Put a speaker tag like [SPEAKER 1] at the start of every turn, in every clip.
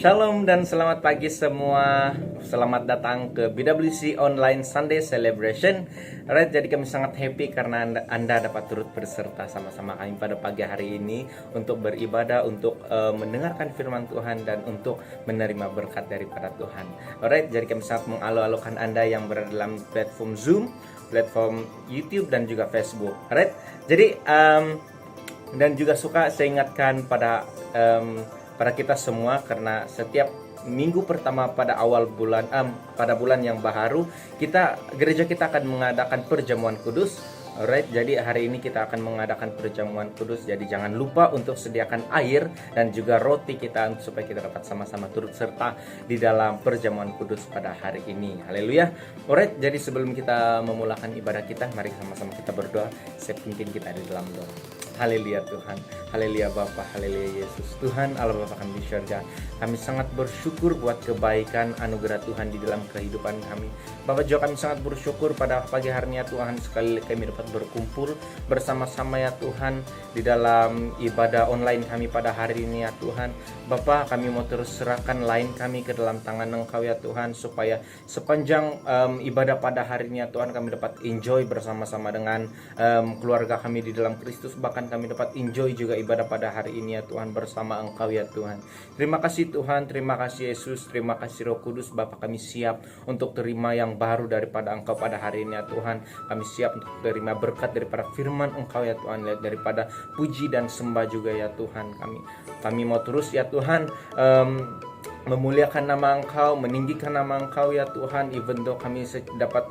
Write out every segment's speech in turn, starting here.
[SPEAKER 1] Shalom dan selamat pagi semua. Selamat datang ke BWC Online Sunday Celebration. Alright, jadi kami sangat happy karena Anda dapat turut berserta sama-sama kami pada pagi hari ini untuk beribadah, untuk mendengarkan firman Tuhan dan untuk menerima berkat daripada Tuhan. Alright, jadi kami sangat mengalu-alukan Anda yang berada dalam platform Zoom, platform YouTube dan juga Facebook. Alright, jadi dan juga suka saya ingatkan pada kita semua, karena setiap minggu pertama pada awal bulan pada bulan yang baru gereja kita akan mengadakan perjamuan kudus. Alright, jadi hari ini kita akan mengadakan perjamuan kudus. Jadi jangan lupa untuk sediakan air dan juga roti kita supaya kita dapat sama-sama turut serta di dalam perjamuan kudus pada hari ini. Haleluya. Alright, jadi sebelum kita memulakan ibadah kita, mari sama-sama kita berdoa. Saya pimpin kita di dalam doa. Haleluya Tuhan, haleluya Bapa, haleluya Yesus. Tuhan Allah Bapa kami di surga, kami sangat bersyukur buat kebaikan anugerah Tuhan di dalam kehidupan kami. Bapak juga kami sangat bersyukur pada pagi hari ini ya Tuhan, sekali lagi kami dapat berkumpul bersama-sama ya Tuhan di dalam ibadah online kami pada hari ini ya Tuhan. Bapak, kami mau terus serahkan lain kami ke dalam tangan Engkau ya Tuhan, supaya sepanjang ibadah pada hari ini ya Tuhan, kami dapat enjoy bersama-sama dengan keluarga kami di dalam Kristus. Bahkan kami dapat enjoy juga ibadah pada hari ini ya Tuhan bersama Engkau ya Tuhan. Terima kasih Tuhan, terima kasih Yesus, terima kasih Roh Kudus. Bapak, kami siap untuk terima yang baru daripada Engkau pada hari ini ya Tuhan. Kami siap untuk terima berkat daripada firman Engkau ya Tuhan, daripada puji dan sembah juga ya Tuhan. Kami mau terus ya Tuhan memuliakan nama Engkau, meninggikan nama Engkau ya Tuhan, even though kami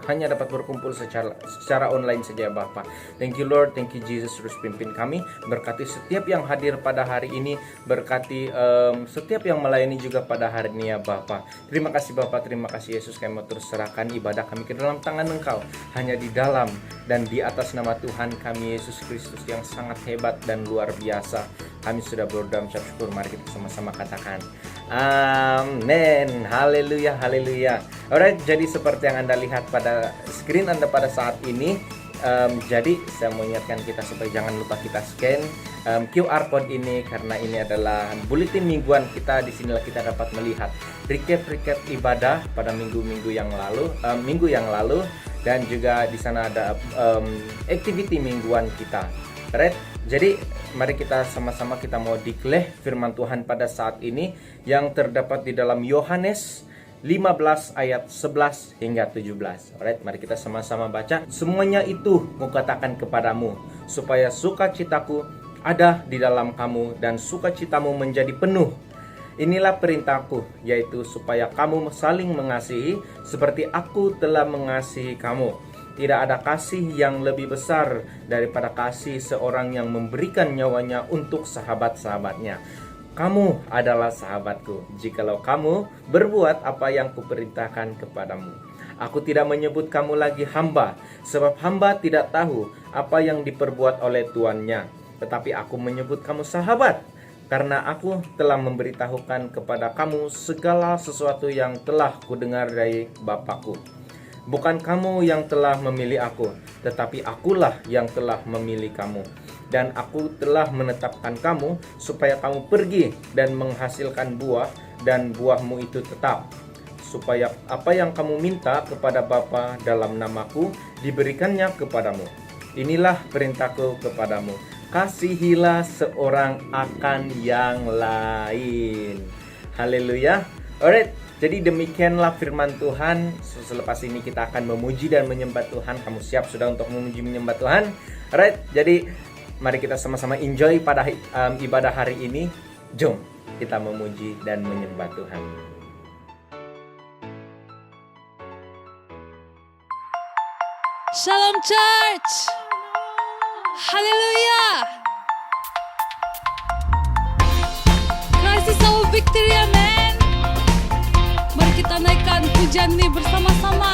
[SPEAKER 1] hanya dapat berkumpul secara online saja Bapa. Thank you Lord, thank you Jesus, terus pimpin kami, berkati setiap yang hadir pada hari ini, berkati setiap yang melayani juga pada hari ini ya Bapa. Terima kasih Bapa, terima kasih Yesus, kami mau terus serahkan ibadah kami ke dalam tangan Engkau, hanya di dalam dan di atas nama Tuhan kami Yesus Kristus yang sangat hebat dan luar biasa. Kami sudah berdoa mengucap syukur, mari kita sama-sama katakan amin. Haleluya, haleluya. Alright, jadi seperti yang Anda lihat pada screen Anda pada saat ini, jadi saya mau ingatkan kita supaya jangan lupa kita scan QR code ini, karena ini adalah bulletin mingguan kita. Di sinilah kita dapat melihat recap ibadah pada minggu yang lalu, dan juga di sana ada activity mingguan kita. Alright, jadi mari kita sama-sama kita mau declare firman Tuhan pada saat ini yang terdapat di dalam Yohanes 15 ayat 11 hingga 17. Alright, mari kita sama-sama baca. Semuanya itu kukatakan kepadamu, supaya sukacitaku ada di dalam kamu dan sukacitamu menjadi penuh. Inilah perintahku, yaitu supaya kamu saling mengasihi seperti aku telah mengasihi kamu. Tidak ada kasih yang lebih besar daripada kasih seorang yang memberikan nyawanya untuk sahabat-sahabatnya. Kamu adalah sahabatku, jikalau kamu berbuat apa yang kuperintahkan kepadamu. Aku tidak menyebut kamu lagi hamba, sebab hamba tidak tahu apa yang diperbuat oleh tuannya. Tetapi aku menyebut kamu sahabat, karena aku telah memberitahukan kepada kamu segala sesuatu yang telah kudengar dari Bapakku. Bukan kamu yang telah memilih aku, tetapi akulah yang telah memilih kamu. Dan aku telah menetapkan kamu supaya kamu pergi dan menghasilkan buah, dan buahmu itu tetap. Supaya apa yang kamu minta kepada Bapa dalam namaku diberikannya kepadamu. Inilah perintahku kepadamu, kasihilah seorang akan yang lain. Haleluya. Alright, jadi demikianlah firman Tuhan. Selepas ini kita akan memuji dan menyembah Tuhan. Kamu siap sudah untuk memuji menyembah Tuhan? Alright, jadi mari kita sama-sama enjoy pada ibadah hari ini. Jom kita memuji dan menyembah Tuhan.
[SPEAKER 2] Shalom Church. Haleluya. Christ is our victory, amen. Mari kita naikkan pujian ini bersama-sama.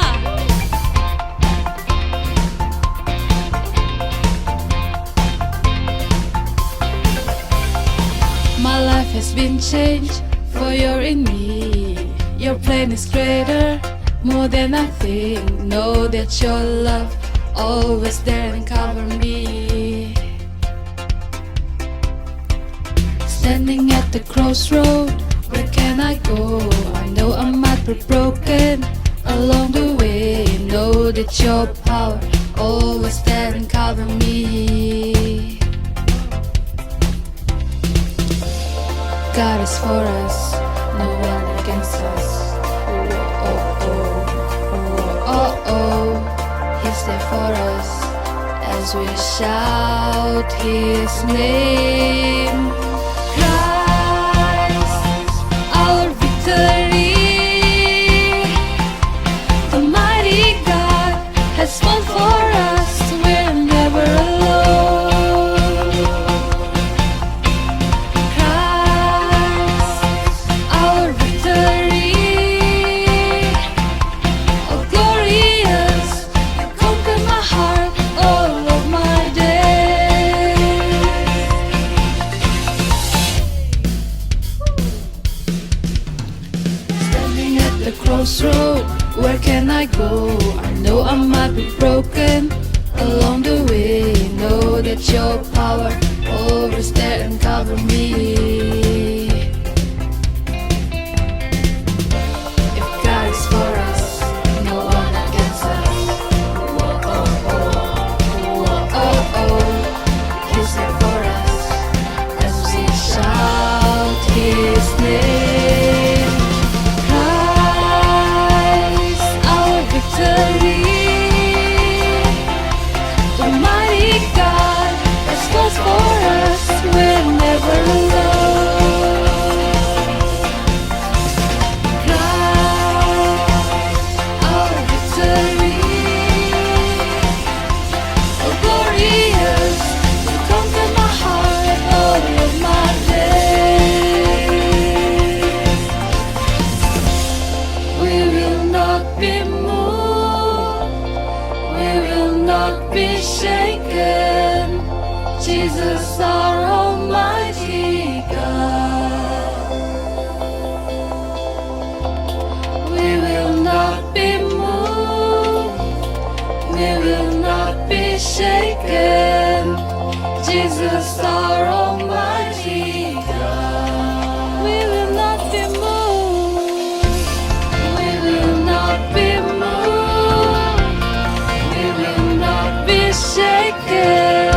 [SPEAKER 2] My life has been changed, for you're in me. Your plan is greater, more than I think. Know that your love always there and cover me. Standing at the crossroad, where can can I go? I know I might be broken along the way. Know that your power always there and cover me. God is for us, no one against us. Oh oh oh, oh oh, He's there for us as we shout His name. Christ, our victory. The mighty God has fought for us. We're never alone. Christ, our victory. Oh glorious, you conquer my heart all of my days. Standing at the crossroad, where can I go? I know I might be broken along the way. Know that your power always there and cover me. If God is for us, no one against us. Oh oh oh, oh oh, He's there for us as we shout His name. Christ, our victory. The mighty God has fought for us. We're never alone. Christ, our victory. Oh glorious, you conquer my heart all of my days. We will not be moved. We will not be shaken. Jesus, our Almighty God. We will not be moved. We will not be shaken. Jesus, our Almighty God. We will not be moved. We will not be moved. We will not be shaken.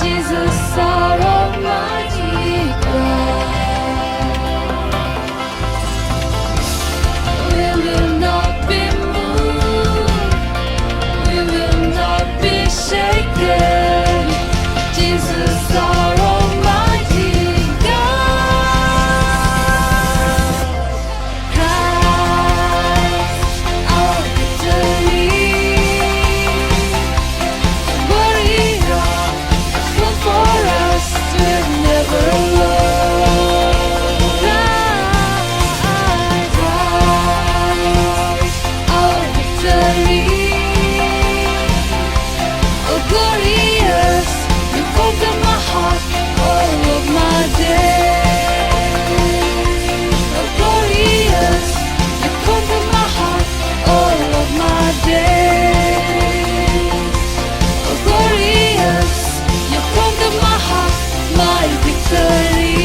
[SPEAKER 2] Jesus, our Almighty God. We will not be moved. We will not be shaken. Jesus, our Almighty God. Christ, our victory. Warrior, fought for us. We're never alone. Christ, our victory. Oh glorious, you conquer my heart all of my days. Oh glorious, you conquer my heart all of my days. Oh glorious, you conquer my heart, my victory.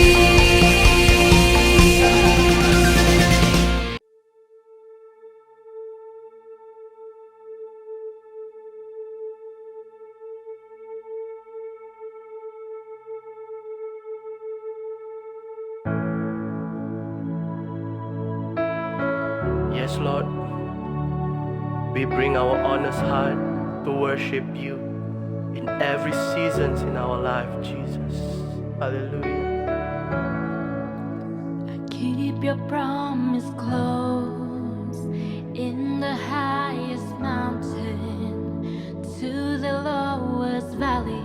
[SPEAKER 3] Yes, Lord, we bring our honest heart to worship you in every season in our life, Jesus. Hallelujah.
[SPEAKER 4] Keep your promise close in the highest mountain to the lowest valley,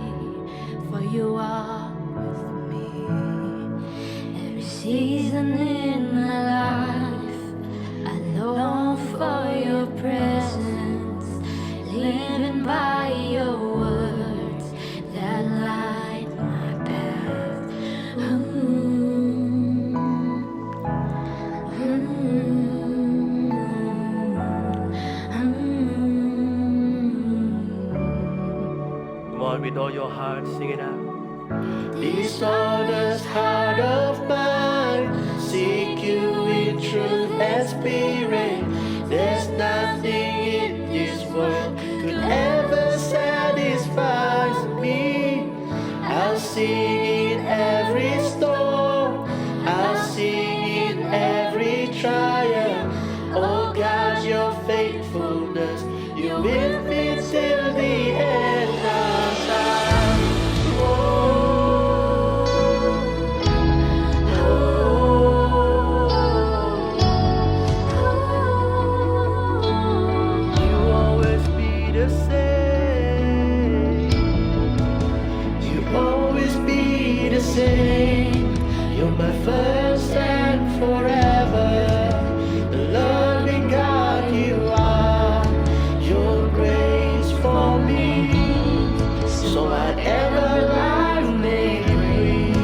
[SPEAKER 4] for you are with me. Every season in my life, I long for your presence, living by your words that light my path.
[SPEAKER 3] Come on, with all your heart, sing it out. This honest heart of mine seek you in truth and spirit. There's nothing in this world could ever satisfy me. I'll sing in every storm, I'll sing in every trial. Oh God, your faithfulness, you with me till the end of time. You always be the same. You always be the same. You're my first and forever. The loving God you are. Your grace for me. So whatever life may bring,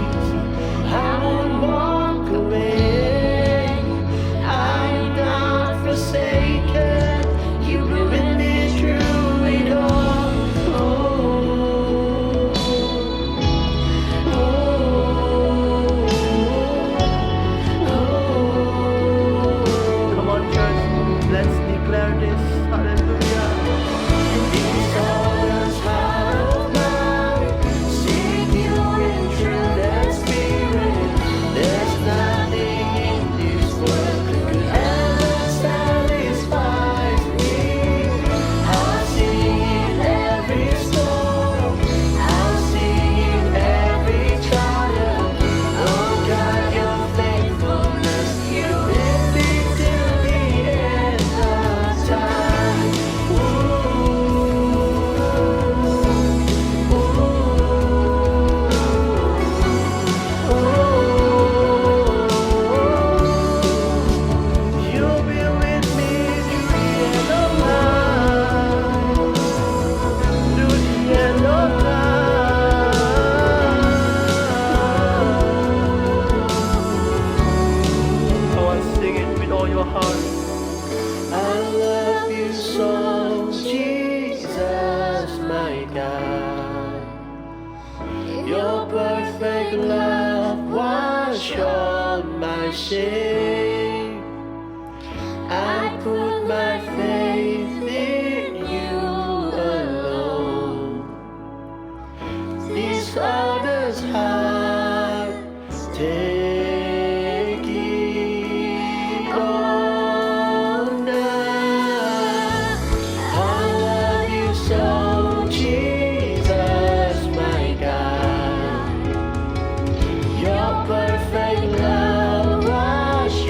[SPEAKER 3] I won't walk away. I'm not forsaken. You will with me through it all. Come on, church, let's declare this. Hallelujah. These are the heart of mine. Seek you in truth and spirit. There's nothing in this world could ever satisfy me. I'll sing in every storm, I'll sing in every trial. Oh God, your faithfulness, you with me till the end of time. You'll be with me to the end of time, to the end of time. Come on, sing it with all your heart. I love you so, Jesus, my God. Your perfect love wash all my shame. I put my faith in you alone. This other's heart, take it all now. I love you so, Jesus, my God. Your perfect love wash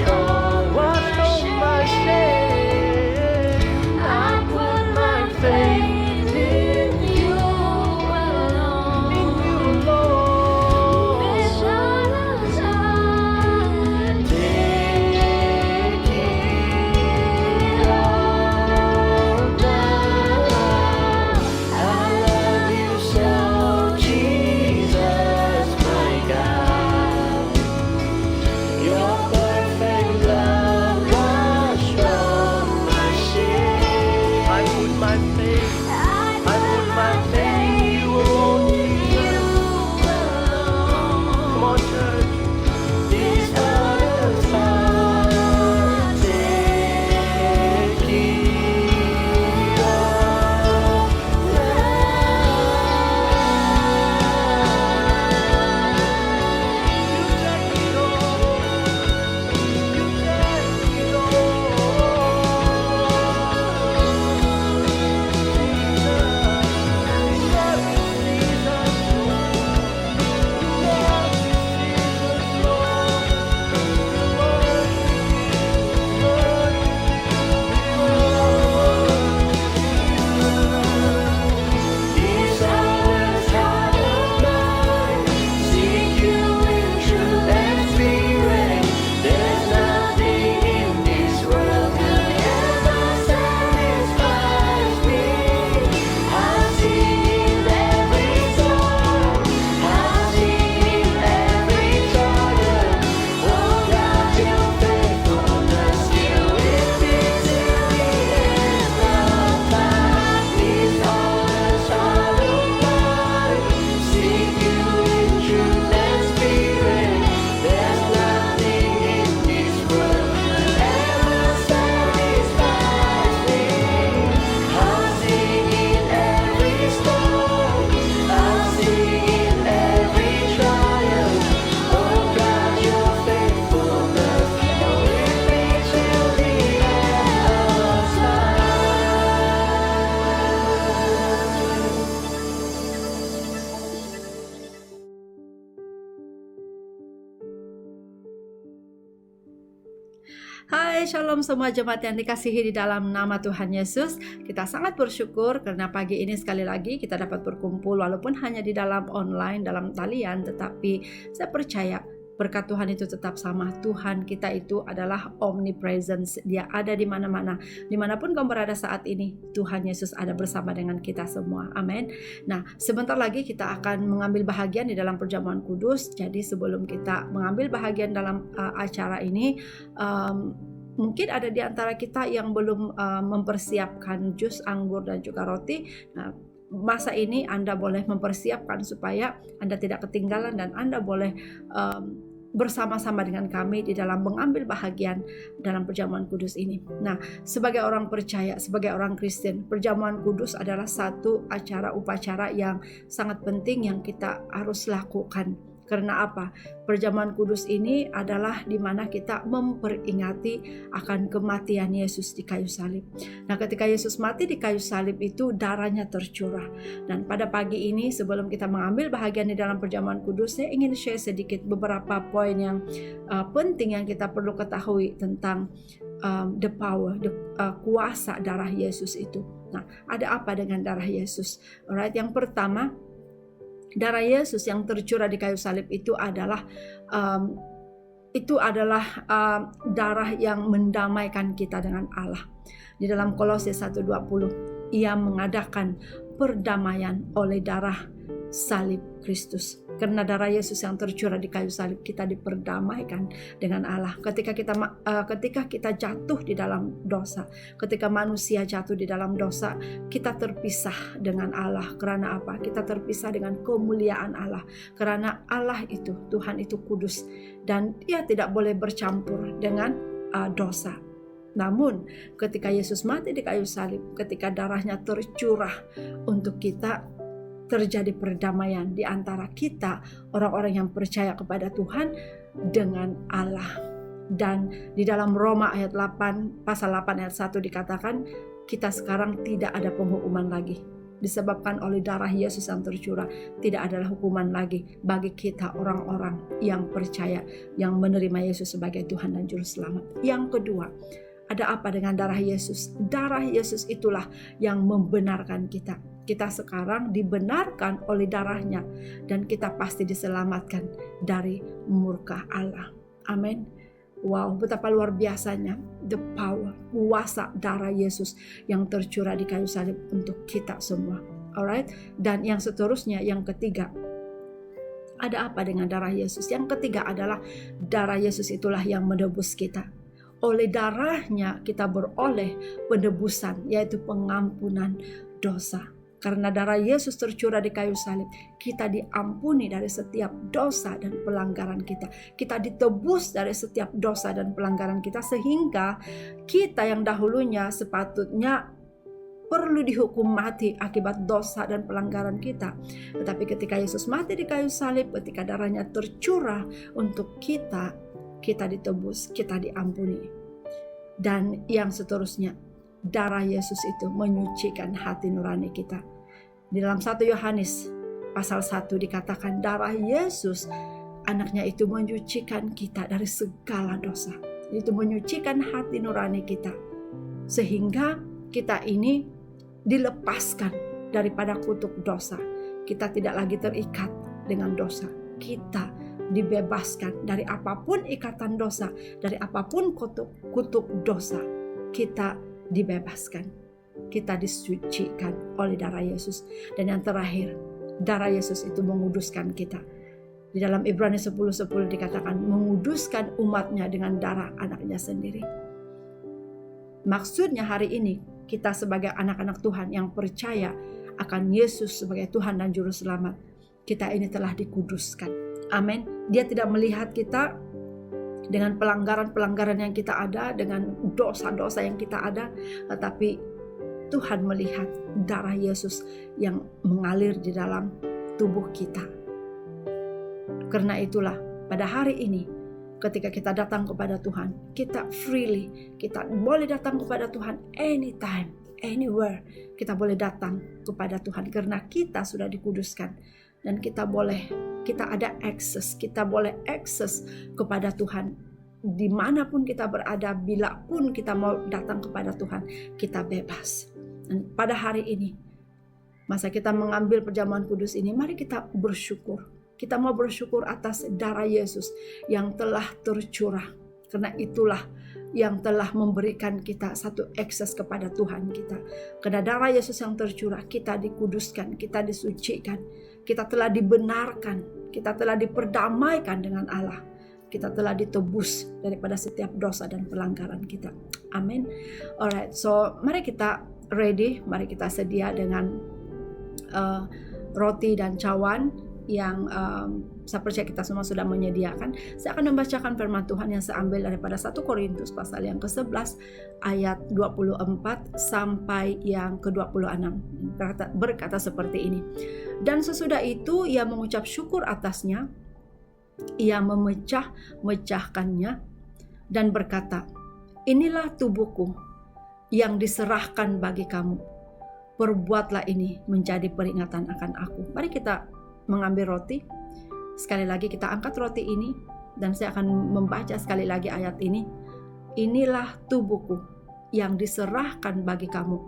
[SPEAKER 5] Hai, shalom semua jemaat yang dikasihi di dalam nama Tuhan Yesus. Kita sangat bersyukur karena pagi ini sekali lagi kita dapat berkumpul walaupun hanya di dalam online, dalam talian, tetapi saya percaya berkat Tuhan itu tetap sama. Tuhan kita itu adalah omnipresence. Dia ada di mana-mana. Dimanapun kamu berada saat ini, Tuhan Yesus ada bersama dengan kita semua. Amin. Nah, sebentar lagi kita akan mengambil bahagian di dalam perjamuan kudus. Jadi sebelum kita mengambil bahagian dalam acara ini, mungkin ada di antara kita yang belum mempersiapkan jus anggur dan juga roti. Nah, masa ini Anda boleh mempersiapkan supaya Anda tidak ketinggalan dan Anda boleh bersama-sama dengan kami di dalam mengambil bahagian dalam perjamuan kudus ini. Nah, sebagai orang percaya, sebagai orang Kristen, perjamuan kudus adalah satu upacara yang sangat penting yang kita harus lakukan. Karena apa? Perjamuan kudus ini adalah di mana kita memperingati akan kematian Yesus di kayu salib. Nah, ketika Yesus mati di kayu salib itu darahnya tercurah. Dan pada pagi ini sebelum kita mengambil bahagian di dalam perjamuan kudus, saya ingin share sedikit beberapa poin yang penting yang kita perlu ketahui tentang the power, kuasa darah Yesus itu. Nah, ada apa dengan darah Yesus? Alright, yang pertama, darah Yesus yang tercurah di kayu salib itu adalah darah yang mendamaikan kita dengan Allah. Di dalam Kolose 1:20, Ia mengadakan perdamaian oleh darah salib Kristus. Karena darah Yesus yang tercurah di kayu salib, kita diperdamaikan dengan Allah. Ketika kita jatuh di dalam dosa, ketika manusia jatuh di dalam dosa, kita terpisah dengan Allah. Karena apa? Kita terpisah dengan kemuliaan Allah. Karena Allah itu, Tuhan itu kudus dan Dia tidak boleh bercampur dengan dosa. Namun ketika Yesus mati di kayu salib, ketika darahnya tercurah untuk kita, terjadi perdamaian di antara kita, orang-orang yang percaya kepada Tuhan, dengan Allah. Dan di dalam Roma ayat 8, pasal 8 ayat 1 dikatakan, kita sekarang tidak ada penghukuman lagi. Disebabkan oleh darah Yesus yang tercurah, tidak adalah hukuman lagi bagi kita orang-orang yang percaya, yang menerima Yesus sebagai Tuhan dan Juru Selamat. Yang kedua, ada apa dengan darah Yesus? Darah Yesus itulah yang membenarkan kita. Kita sekarang dibenarkan oleh darahnya dan kita pasti diselamatkan dari murka Allah. Amin. Wow, betapa luar biasanya the power, kuasa darah Yesus yang tercurah di kayu salib untuk kita semua. Alright. Dan yang seterusnya, yang ketiga, ada apa dengan darah Yesus? Yang ketiga adalah darah Yesus itulah yang menebus kita. Oleh darahnya kita beroleh penebusan, yaitu pengampunan dosa. Karena darah Yesus tercurah di kayu salib, kita diampuni dari setiap dosa dan pelanggaran kita. Kita ditebus dari setiap dosa dan pelanggaran kita, sehingga kita yang dahulunya sepatutnya perlu dihukum mati akibat dosa dan pelanggaran kita. Tetapi ketika Yesus mati di kayu salib, ketika darahnya tercurah untuk kita, kita ditebus, kita diampuni. Dan yang seterusnya, darah Yesus itu menyucikan hati nurani kita. Di dalam 1 Yohanes pasal 1 dikatakan darah Yesus, anaknya itu menyucikan kita dari segala dosa. Itu menyucikan hati nurani kita. Sehingga kita ini dilepaskan daripada kutuk dosa. Kita tidak lagi terikat dengan dosa. Kita dibebaskan dari apapun ikatan dosa, dari apapun kutuk dosa. Kita dibebaskan, kita disucikan oleh darah Yesus. Dan yang terakhir, darah Yesus itu menguduskan kita. Di dalam Ibrani 10:10 dikatakan menguduskan umatnya dengan darah anaknya sendiri. Maksudnya hari ini kita sebagai anak-anak Tuhan yang percaya akan Yesus sebagai Tuhan dan Juru Selamat, kita ini telah dikuduskan. Amin. Dia tidak melihat kita dengan pelanggaran-pelanggaran yang kita ada, dengan dosa-dosa yang kita ada, tetapi Tuhan melihat darah Yesus yang mengalir di dalam tubuh kita. Karena itulah pada hari ini ketika kita datang kepada Tuhan, kita freely, kita boleh datang kepada Tuhan anytime, anywhere. Kita boleh datang kepada Tuhan karena kita sudah dikuduskan dan kita ada akses, kita boleh akses kepada Tuhan dimanapun kita berada, bila pun kita mau datang kepada Tuhan, kita bebas. Dan pada hari ini, masa kita mengambil perjamuan kudus ini, mari kita bersyukur. Kita mau bersyukur atas darah Yesus yang telah tercurah. Karena itulah yang telah memberikan kita satu akses kepada Tuhan kita. Karena darah Yesus yang tercurah, kita dikuduskan, kita disucikan, kita telah dibenarkan, kita telah diperdamaikan dengan Allah. Kita telah ditebus daripada setiap dosa dan pelanggaran kita. Amin. Alright, so mari kita ready, mari kita sedia dengan roti dan cawan yang saya percaya kita semua sudah menyediakan. Saya akan membacakan firman Tuhan yang saya ambil daripada 1 Korintus pasal yang ke-11 ayat 24 sampai yang ke-26. Berkata seperti ini. Dan sesudah itu ia mengucap syukur atasnya, ia memecah-mecahkannya dan berkata, inilah tubuhku yang diserahkan bagi kamu. Perbuatlah ini menjadi peringatan akan aku. Mari kita mengambil roti. Sekali lagi kita angkat roti ini dan saya akan membaca sekali lagi ayat ini. Inilah tubuhku yang diserahkan bagi kamu.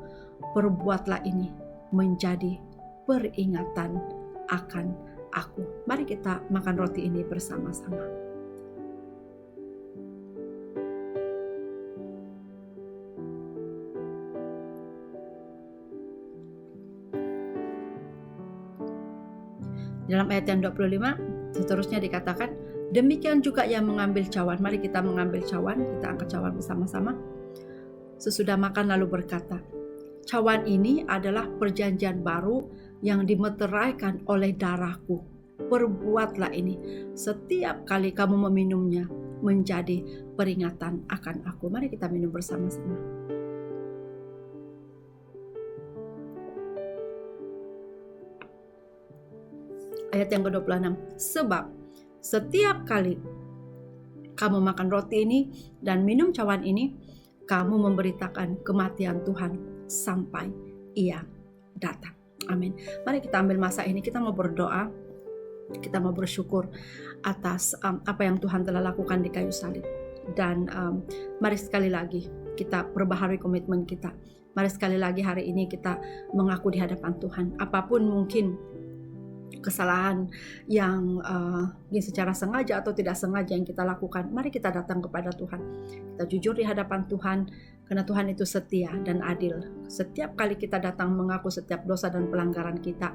[SPEAKER 5] Perbuatlah ini menjadi peringatan akan aku. Mari kita makan roti ini bersama-sama. Dalam ayat yang 25 seterusnya dikatakan, demikian juga yang mengambil cawan. Mari kita mengambil cawan, kita angkat cawan bersama-sama. Sesudah makan lalu berkata, cawan ini adalah perjanjian baru yang dimeteraikan oleh darahku. Perbuatlah ini setiap kali kamu meminumnya menjadi peringatan akan aku. Mari kita minum bersama-sama. Ayat yang ke-26. Sebab setiap kali kamu makan roti ini dan minum cawan ini, kamu memberitakan kematian Tuhan sampai Ia datang. Amin. Mari kita ambil masa ini, kita mau berdoa, kita mau bersyukur atas apa yang Tuhan telah lakukan di kayu salib. Dan mari sekali lagi kita perbaharui komitmen kita. Mari sekali lagi hari ini kita mengaku di hadapan Tuhan. Apapun mungkin kesalahan yang secara sengaja atau tidak sengaja yang kita lakukan, mari kita datang kepada Tuhan. Kita jujur di hadapan Tuhan, karena Tuhan itu setia dan adil. Setiap kali kita datang mengaku setiap dosa dan pelanggaran kita,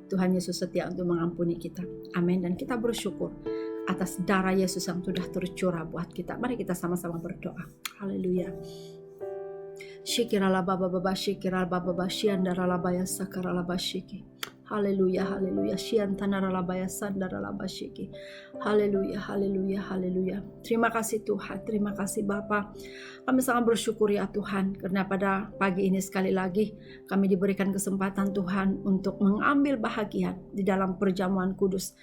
[SPEAKER 5] Tuhan Yesus setia untuk mengampuni kita. Amin. Dan kita bersyukur atas darah Yesus yang sudah tercurah buat kita. Mari kita sama-sama berdoa. Haleluya. Syikirala baba baba syikirala baba baba syiandara labaya sakarala basyiki. Haleluya, haleluya. Syiantanaralabaya sandaralabasyiki. Haleluya, haleluya, haleluya. Terima kasih Tuhan, terima kasih Bapa. Kami sangat bersyukur ya Tuhan, karena pada pagi ini sekali lagi kami diberikan kesempatan Tuhan untuk mengambil bahagian di dalam perjamuan kudus.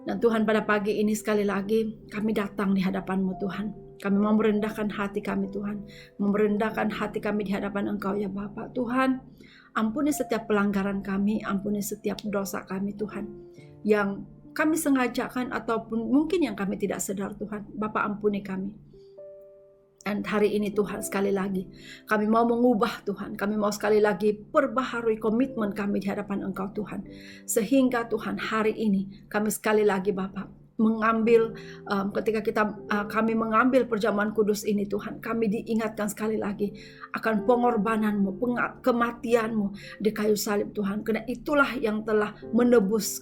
[SPEAKER 5] Dan Tuhan, pada pagi ini sekali lagi kami datang di hadapan-Mu Tuhan. Kami mau merendahkan hati kami Tuhan, merendahkan hati kami di hadapan Engkau ya Bapa. Tuhan, ampuni setiap pelanggaran kami, ampuni setiap dosa kami Tuhan, yang kami sengajakan ataupun mungkin yang kami tidak sadar Tuhan. Bapa, ampuni kami. Dan hari ini Tuhan, sekali lagi kami mau mengubah Tuhan, kami mau sekali lagi perbaharui komitmen kami di hadapan Engkau Tuhan, sehingga Tuhan hari ini kami sekali lagi Bapa mengambil ketika kami mengambil perjamuan kudus ini Tuhan, kami diingatkan sekali lagi akan pengorbanan-Mu, kematian-Mu di kayu salib Tuhan. Karena itulah yang telah menebus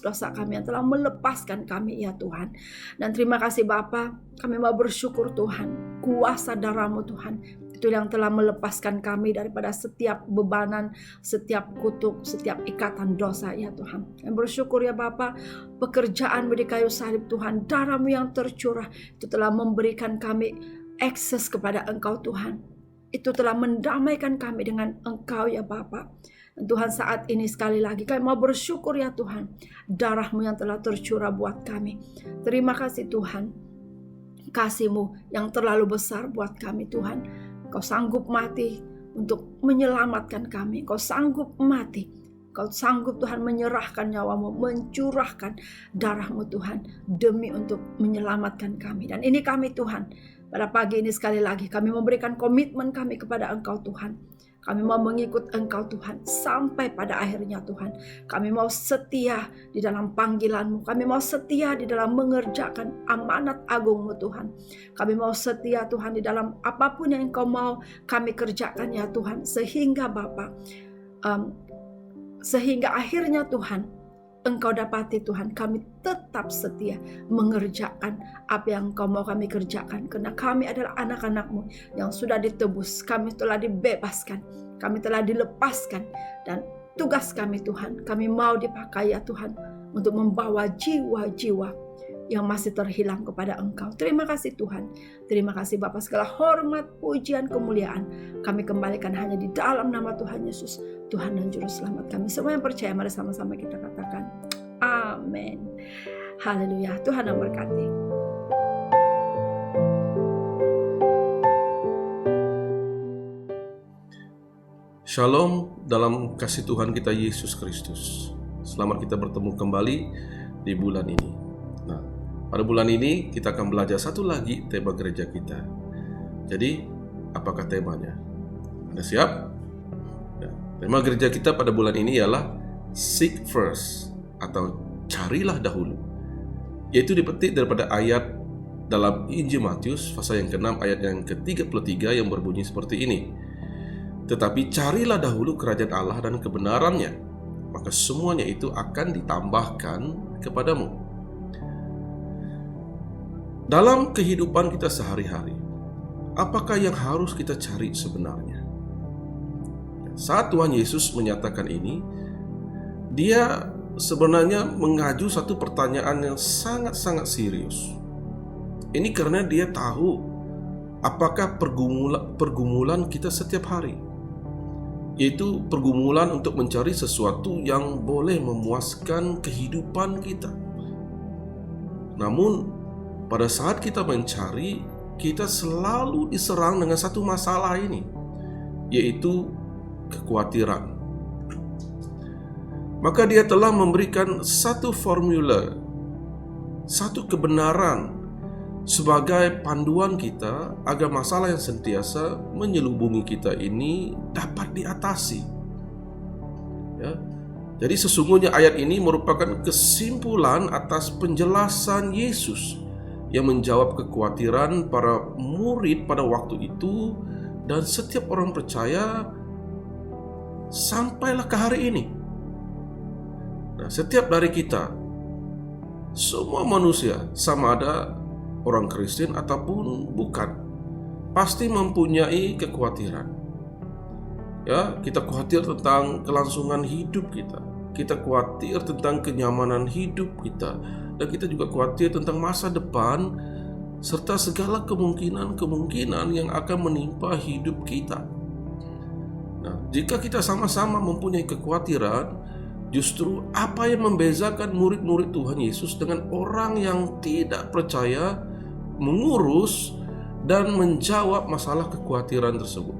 [SPEAKER 5] dosa kami, yang telah melepaskan kami ya Tuhan. Dan terima kasih Bapa, kami mau bersyukur Tuhan, kuasa darah-Mu Tuhan, itu yang telah melepaskan kami daripada setiap bebanan, setiap kutuk, setiap ikatan dosa ya Tuhan. Yang bersyukur ya Bapa, pekerjaan-Mu di kayu salib Tuhan, darah-Mu yang tercurah itu telah memberikan kami akses kepada Engkau Tuhan. Itu telah mendamaikan kami dengan Engkau ya Bapa. Dan Tuhan, saat ini sekali lagi kami mau bersyukur ya Tuhan, darah-Mu yang telah tercurah buat kami. Terima kasih Tuhan, kasih-Mu yang terlalu besar buat kami Tuhan. Kau sanggup mati untuk menyelamatkan kami. Kau sanggup mati. Kau sanggup Tuhan menyerahkan nyawamu, mencurahkan darahmu Tuhan, demi untuk menyelamatkan kami. Dan ini kami Tuhan, pada pagi ini sekali lagi kami memberikan komitmen kami kepada Engkau Tuhan. Kami mau mengikut Engkau Tuhan sampai pada akhirnya Tuhan. Kami mau setia di dalam panggilan-Mu. Kami mau setia di dalam mengerjakan amanat agung-Mu Tuhan. Kami mau setia Tuhan di dalam apapun yang Engkau mau kami kerjakan ya Tuhan. Sehingga Bapa, sehingga akhirnya Tuhan, Engkau dapati Tuhan, kami tetap setia mengerjakan apa yang Engkau mau kami kerjakan. Karena kami adalah anak-anak-Mu yang sudah ditebus. Kami telah dibebaskan. Kami telah dilepaskan. Dan tugas kami Tuhan, kami mau dipakai ya Tuhan, untuk membawa jiwa-jiwa yang masih terhilang kepada Engkau. Terima kasih Tuhan. Terima kasih Bapa, segala hormat, pujian, kemuliaan kami kembalikan hanya di dalam nama Tuhan Yesus, Tuhan dan Juru Selamat kami. Semua yang percaya, mari sama-sama kita katakan amin. Haleluya. Tuhan memberkati.
[SPEAKER 6] Shalom dalam kasih Tuhan kita Yesus Kristus. Selamat kita bertemu kembali di bulan ini. Nah, pada bulan ini kita akan belajar satu lagi tema gereja kita. Jadi, apakah temanya? Anda siap? Ya, tema gereja kita pada bulan ini ialah Seek First, atau carilah dahulu. Yaitu dipetik daripada ayat dalam Injil Matius pasal yang ke-6 ayat yang ke-33 yang berbunyi seperti ini. Tetapi carilah dahulu kerajaan Allah dan kebenarannya, maka semuanya itu akan ditambahkan kepadamu. Dalam kehidupan kita sehari-hari, apakah yang harus kita cari sebenarnya? Saat Tuhan Yesus menyatakan ini, Dia sebenarnya mengaju satu pertanyaan yang sangat-sangat serius. Ini karena Dia tahu apakah pergumulan kita setiap hari, yaitu pergumulan untuk mencari sesuatu yang boleh memuaskan kehidupan kita. Namun, pada saat kita mencari, kita selalu diserang dengan satu masalah ini, yaitu kekhawatiran. Maka Dia telah memberikan satu formula, satu kebenaran sebagai panduan kita agar masalah yang sentiasa menyelubungi kita ini dapat diatasi. Ya. Jadi sesungguhnya ayat ini merupakan kesimpulan atas penjelasan Yesus yang menjawab kekhawatiran para murid pada waktu itu dan setiap orang percaya sampailah ke hari ini. Nah, setiap dari kita, semua manusia, sama ada orang Kristen ataupun bukan, pasti mempunyai kekhawatiran. Ya, kita khawatir tentang kelangsungan hidup kita. Kita khawatir tentang kenyamanan hidup kita. Dan kita juga khawatir tentang masa depan serta segala kemungkinan-kemungkinan yang akan menimpa hidup kita. Nah, jika kita sama-sama mempunyai kekhawatiran, justru apa yang membezakan murid-murid Tuhan Yesus dengan orang yang tidak percaya mengurus dan menjawab masalah kekhawatiran tersebut.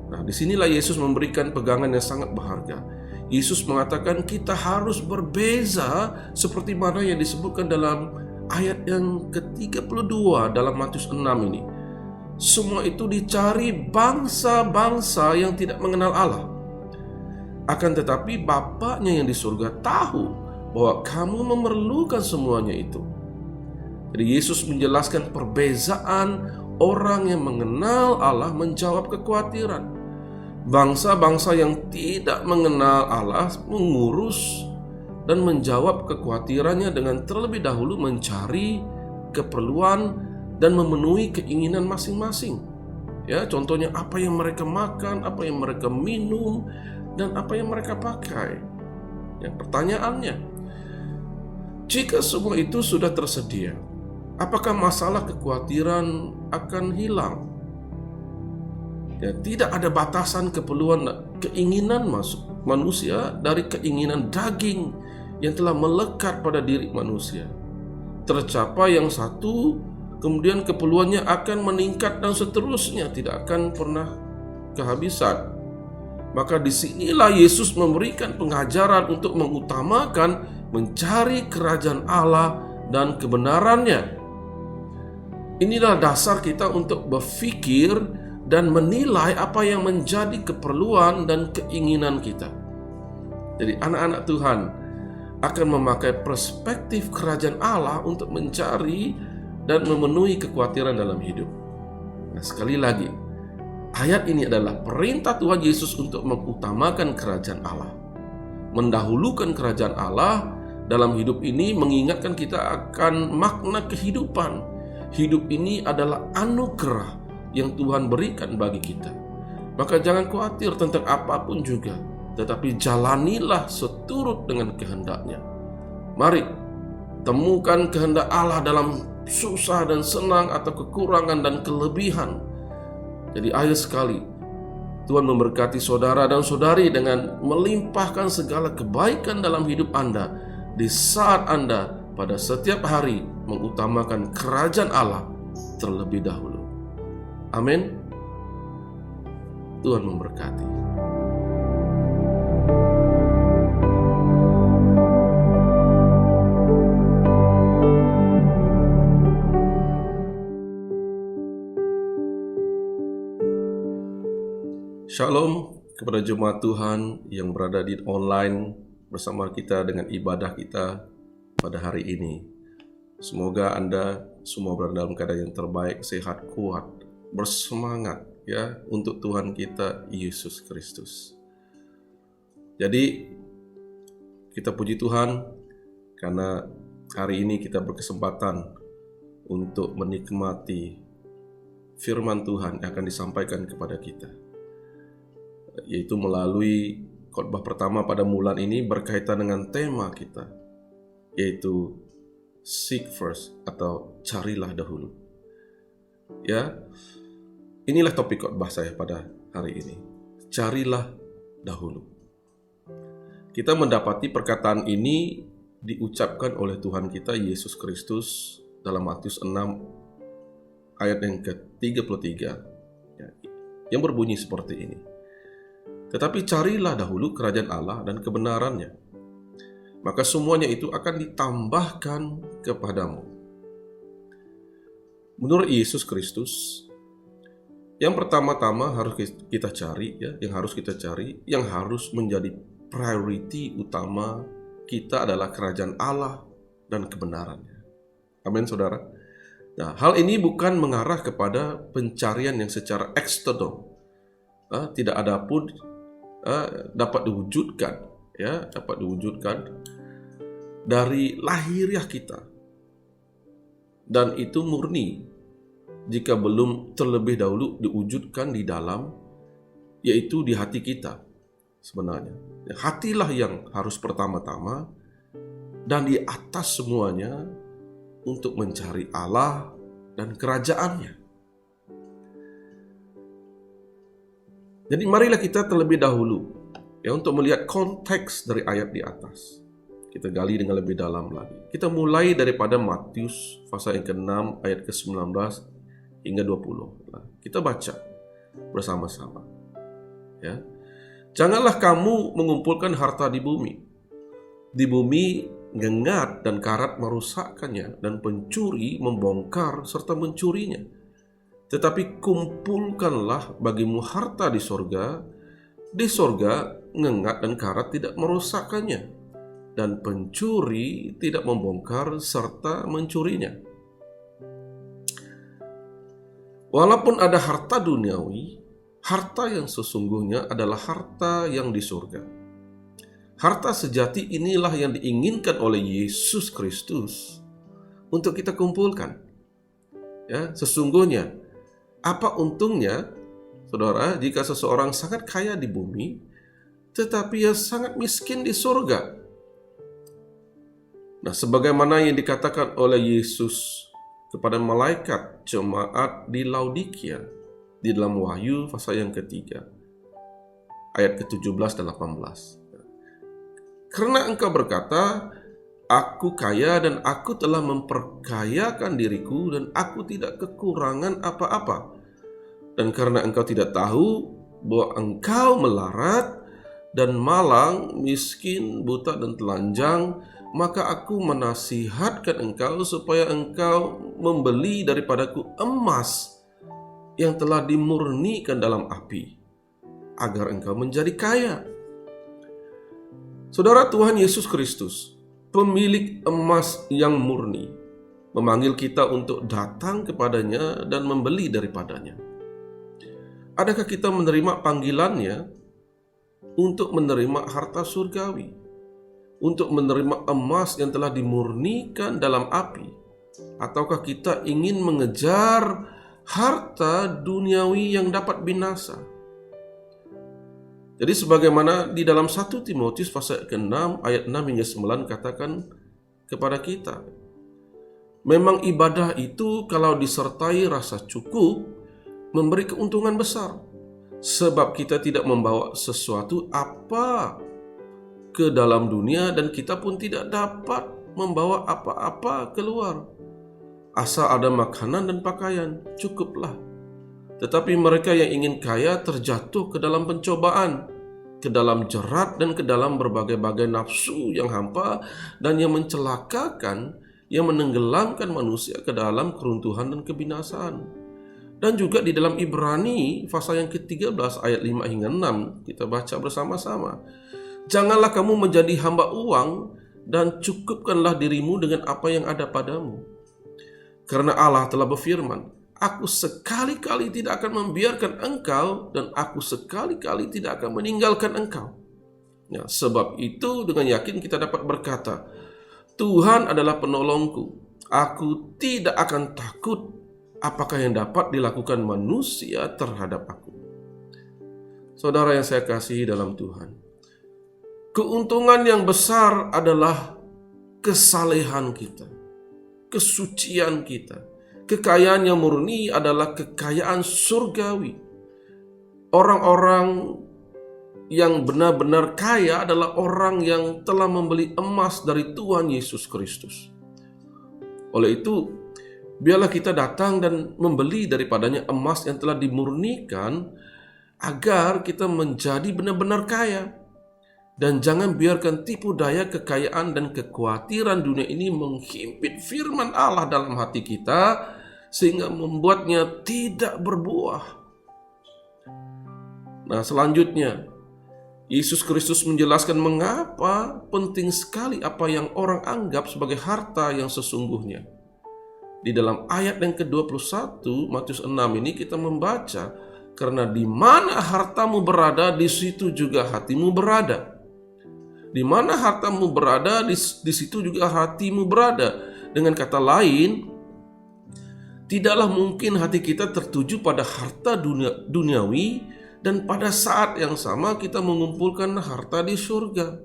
[SPEAKER 6] Nah, disinilah Yesus memberikan pegangan yang sangat berharga. Yesus mengatakan kita harus berbeza seperti mana yang disebutkan dalam ayat yang ke-32 dalam Matius 6 ini. Semua itu dicari bangsa-bangsa yang tidak mengenal Allah. Akan tetapi Bapaknya yang di surga tahu bahwa kamu memerlukan semuanya itu. Jadi Yesus menjelaskan perbezaan orang yang mengenal Allah menjawab kekhawatiran. Bangsa-bangsa yang tidak mengenal Allah mengurus dan menjawab kekhawatirannya dengan terlebih dahulu mencari keperluan dan memenuhi keinginan masing-masing. Ya, contohnya apa yang mereka makan, apa yang mereka minum, dan apa yang mereka pakai. Yang pertanyaannya, jika semua itu sudah tersedia, apakah masalah kekhawatiran akan hilang? Ya, tidak ada batasan keperluan keinginan manusia dari keinginan daging yang telah melekat pada diri manusia. Tercapai yang satu, kemudian keperluannya akan meningkat dan seterusnya, tidak akan pernah kehabisan. Maka disinilah Yesus memberikan pengajaran untuk mengutamakan mencari kerajaan Allah dan kebenarannya. Inilah dasar kita untuk berpikir dan menilai apa yang menjadi keperluan dan keinginan kita. Jadi anak-anak Tuhan akan memakai perspektif kerajaan Allah untuk mencari dan memenuhi kekhawatiran dalam hidup. Nah, sekali lagi, ayat ini adalah perintah Tuhan Yesus untuk mengutamakan kerajaan Allah. Mendahulukan kerajaan Allah dalam hidup ini mengingatkan kita akan makna kehidupan. Hidup ini adalah anugerah yang Tuhan berikan bagi kita. Maka jangan khawatir tentang apapun juga, tetapi jalanilah seturut dengan kehendak-Nya. Mari temukan kehendak Allah dalam susah dan senang atau kekurangan dan kelebihan. Jadi ayo sekali, Tuhan memberkati saudara dan saudari dengan melimpahkan segala kebaikan dalam hidup Anda di saat Anda pada setiap hari mengutamakan kerajaan Allah terlebih dahulu. Amin. Tuhan memberkati. Shalom kepada jemaat Tuhan yang berada di online bersama kita dengan ibadah kita pada hari ini. Semoga Anda semua berada dalam keadaan yang terbaik, sehat, kuat, bersemangat ya untuk Tuhan kita Yesus Kristus. Jadi kita puji Tuhan karena hari ini kita berkesempatan untuk menikmati firman Tuhan yang akan disampaikan kepada kita, yaitu melalui khotbah pertama pada bulan ini berkaitan dengan tema kita, yaitu seek first atau carilah dahulu. Ya, inilah topik khotbah saya pada hari ini. Carilah dahulu. Kita mendapati perkataan ini diucapkan oleh Tuhan kita Yesus Kristus dalam Matius 6 ayat yang ke-33 ya, yang berbunyi seperti ini. Tetapi carilah dahulu kerajaan Allah dan kebenarannya, maka semuanya itu akan ditambahkan kepadamu. Menurut Yesus Kristus, yang pertama-tama harus kita cari, ya, yang harus menjadi priority utama kita adalah kerajaan Allah dan kebenarannya. Amin, saudara. Nah, hal ini bukan mengarah kepada pencarian yang secara eksternal, tidak ada pun dapat diwujudkan dari lahiriah kita, dan itu murni jika belum terlebih dahulu diwujudkan di dalam, yaitu di hati kita. Sebenarnya hatilah yang harus pertama-tama dan di atas semuanya untuk mencari Allah dan kerajaannya. Jadi marilah kita terlebih dahulu ya untuk melihat konteks dari ayat di atas. Kita gali dengan lebih dalam lagi. Kita mulai daripada Matius pasal yang ke-6 ayat ke-19 hingga 20. Nah, kita baca bersama-sama. Ya. Janganlah kamu mengumpulkan harta di bumi. Di bumi ngengat dan karat merusakkannya, dan pencuri membongkar serta mencurinya. Tetapi kumpulkanlah bagimu harta di sorga. Di sorga ngengat dan karat tidak merusakkannya, dan pencuri tidak membongkar serta mencurinya. Walaupun ada harta duniawi, harta yang sesungguhnya adalah harta yang di surga. Harta sejati inilah yang diinginkan oleh Yesus Kristus untuk kita kumpulkan. Ya, sesungguhnya apa untungnya, saudara, jika seseorang sangat kaya di bumi, tetapi ia sangat miskin di surga? Nah, sebagaimana yang dikatakan oleh Yesus kepada malaikat jemaat di Laodikia di dalam Wahyu pasal yang ketiga, ayat ke-17 dan 18. Karena engkau berkata, aku kaya dan aku telah memperkayakan diriku dan aku tidak kekurangan apa-apa. Dan karena engkau tidak tahu bahwa engkau melarat dan malang, miskin, buta dan telanjang, maka aku menasihatkan engkau supaya engkau membeli daripadaku emas yang telah dimurnikan dalam api, agar engkau menjadi kaya. Saudara, Tuhan Yesus Kristus, pemilik emas yang murni, memanggil kita untuk datang kepadanya dan membeli daripadanya. Adakah kita menerima panggilannya untuk menerima harta surgawi, untuk menerima emas yang telah dimurnikan dalam api? Ataukah kita ingin mengejar harta duniawi yang dapat binasa? Jadi sebagaimana di dalam 1 Timotius pasal ke-6 ayat 6 hingga 9 katakan kepada kita, memang ibadah itu kalau disertai rasa cukup memberi keuntungan besar, sebab kita tidak membawa sesuatu apa ke dalam dunia dan kita pun tidak dapat membawa apa-apa keluar. Asal ada makanan dan pakaian, cukuplah. Tetapi mereka yang ingin kaya terjatuh ke dalam pencobaan, ke dalam jerat dan ke dalam berbagai-bagai nafsu yang hampa dan yang mencelakakan, yang menenggelamkan manusia ke dalam keruntuhan dan kebinasaan. Dan juga di dalam Ibrani pasal yang ke-13 ayat 5 hingga 6 kita baca bersama-sama. Janganlah kamu menjadi hamba uang dan cukupkanlah dirimu dengan apa yang ada padamu. Karena Allah telah berfirman, aku sekali-kali tidak akan membiarkan engkau dan aku sekali-kali tidak akan meninggalkan engkau. Ya, sebab itu dengan yakin kita dapat berkata, Tuhan adalah penolongku, aku tidak akan takut apakah yang dapat dilakukan manusia terhadap aku. Saudara yang saya kasihi dalam Tuhan, keuntungan yang besar adalah kesalehan kita, kesucian kita. Kekayaan yang murni adalah kekayaan surgawi. Orang-orang yang benar-benar kaya adalah orang yang telah membeli emas dari Tuhan Yesus Kristus. Oleh itu, biarlah kita datang dan membeli daripadanya emas yang telah dimurnikan agar kita menjadi benar-benar kaya. Dan jangan biarkan tipu daya kekayaan dan kekhawatiran dunia ini menghimpit firman Allah dalam hati kita sehingga membuatnya tidak berbuah. Nah, selanjutnya Yesus Kristus menjelaskan mengapa penting sekali apa yang orang anggap sebagai harta yang sesungguhnya. Di dalam ayat yang ke-21 Matius 6 ini kita membaca, karena di mana hartamu berada, di situ juga hatimu berada. Di mana hartamu berada, di situ juga hatimu berada. Dengan kata lain, tidaklah mungkin hati kita tertuju pada harta duniawi dan pada saat yang sama kita mengumpulkan harta di surga.